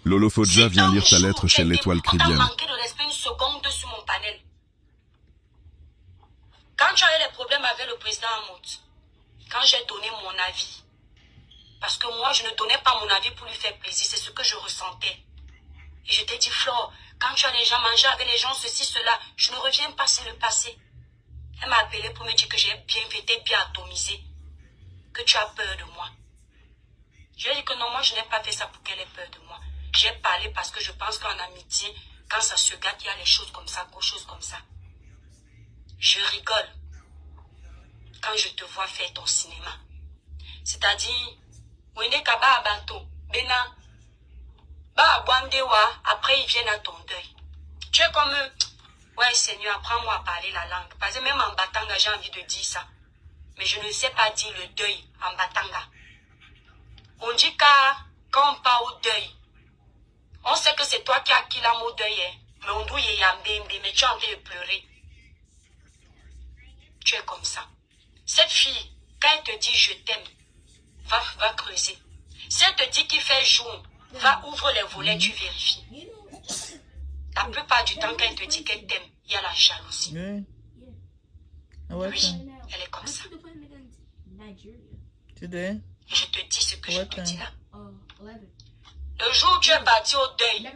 Lolo Fodja vient lire ta lettre chez l'Étoile Cribienne. On t'a manqué de respect une seconde sur mon panel. Quand tu as eu les problèmes avec le président Hamout, quand j'ai donné mon avis, parce que moi, je ne donnais pas mon avis pour lui faire plaisir, c'est ce que je ressentais. Et je t'ai dit, Flore, quand tu as les gens manger avec les gens, ceci, cela, je ne reviens pas, c'est le passé. Elle m'a appelé pour me dire que j'ai bien fait, bien atomisé, que tu as peur de moi. Je lui ai dit que non, moi, je n'ai pas fait ça pour qu'elle ait peur de moi. J'ai parlé parce que je pense qu'en amitié, quand ça se gâte, il y a les choses comme ça, quelque chose comme ça. Je rigole quand je te vois faire ton cinéma. C'est-à-dire, Wende Kaba Abanto, Bena, Ba Wandewa, après ils viennent à ton deuil. Tu es comme, ouais Seigneur, apprends-moi à parler la langue. Parce que même en Batanga, j'ai envie de dire ça. Mais je ne sais pas dire le deuil en Batanga. On dit qu'à, quand on part au deuil, on sait que c'est toi qui as acquis l'amour deuil, hein. Mais on doit y aller, mais tu es en train de pleurer. Tu es comme ça. Cette fille, quand elle te dit je t'aime, va creuser. Si elle te dit qu'il fait jour, va ouvre les volets, tu vérifies. La plupart du temps, quand elle te dit qu'elle t'aime, il y a la jalousie. Oui, elle est comme ça. Je te dis ce que je te dis là. Le jour où tu es parti au deuil,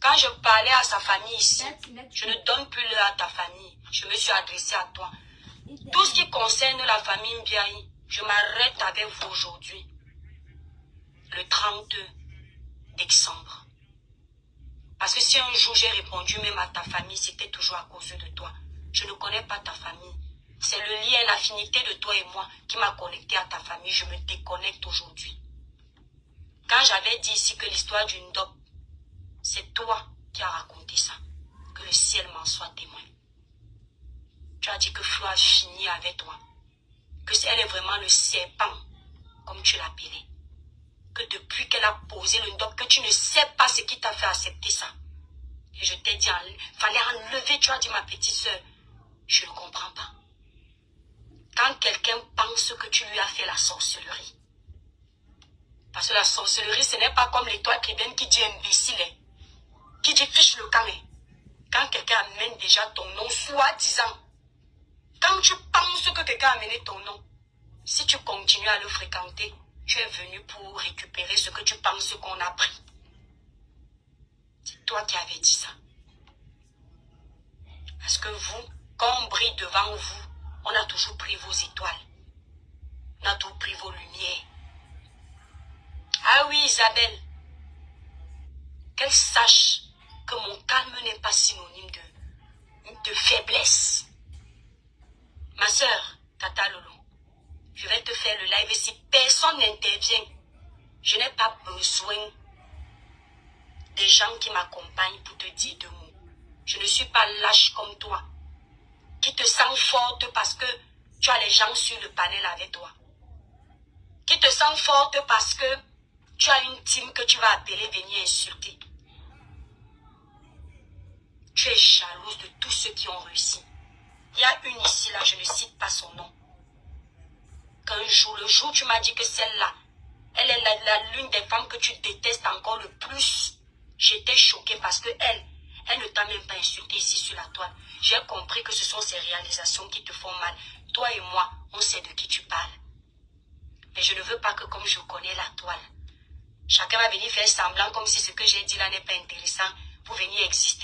quand je parlais à sa famille ici, je ne donne plus l'heure à ta famille. Je me suis adressée à toi. Tout ce qui concerne la famille Mbiaï, je m'arrête avec vous aujourd'hui. Le 30 décembre. Parce que si un jour j'ai répondu même à ta famille, c'était toujours à cause de toi. Je ne connais pas ta famille. C'est le lien, l'affinité de toi et moi qui m'a connecté à ta famille. Je me déconnecte aujourd'hui. Quand j'avais dit ici que l'histoire d'une dope, c'est toi qui as raconté ça. Que le ciel m'en soit témoin. Tu as dit que Flo a fini avec toi. Que elle est vraiment le serpent, comme tu l'appelais. Que depuis qu'elle a posé le dope, que tu ne sais pas ce qui t'a fait accepter ça. Et je t'ai dit, fallait enlever, tu as dit ma petite soeur. Je ne comprends pas. Quand quelqu'un pense que tu lui as fait la sorcellerie. Parce que la sorcellerie, ce n'est pas comme l'Étoile Cribienne qui dit imbécile. Qui dit fiche le camp. Quand quelqu'un amène déjà ton nom, soi-disant. Quand tu penses que quelqu'un a amené ton nom, si tu continues à le fréquenter, tu es venu pour récupérer ce que tu penses qu'on a pris. C'est toi qui avais dit ça. Parce que vous, quand on brille devant vous, on a toujours pris vos étoiles. On a toujours pris vos lumières. Ah oui, Isabelle. Qu'elle sache que mon calme n'est pas synonyme de faiblesse. Ma soeur, Tata Lolo, je vais te faire le live et si personne n'intervient, je n'ai pas besoin des gens qui m'accompagnent pour te dire deux mots. Je ne suis pas lâche comme toi, qui te sens forte parce que tu as les gens sur le panel avec toi. Qui te sens forte parce que tu as une team que tu vas appeler venir insulter. Tu es jalouse de tous ceux qui ont réussi. Il y a une ici, là, je ne cite pas son nom. Qu'un jour, le jour où tu m'as dit que celle-là, elle est l'une des femmes que tu détestes encore le plus. J'étais choquée parce que elle ne t'a même pas insulté ici sur la toile. J'ai compris que ce sont ces réalisations qui te font mal. Toi et moi, on sait de qui tu parles. Mais je ne veux pas que comme je connais la toile, chacun va venir faire semblant comme si ce que j'ai dit là n'est pas intéressant pour venir exister.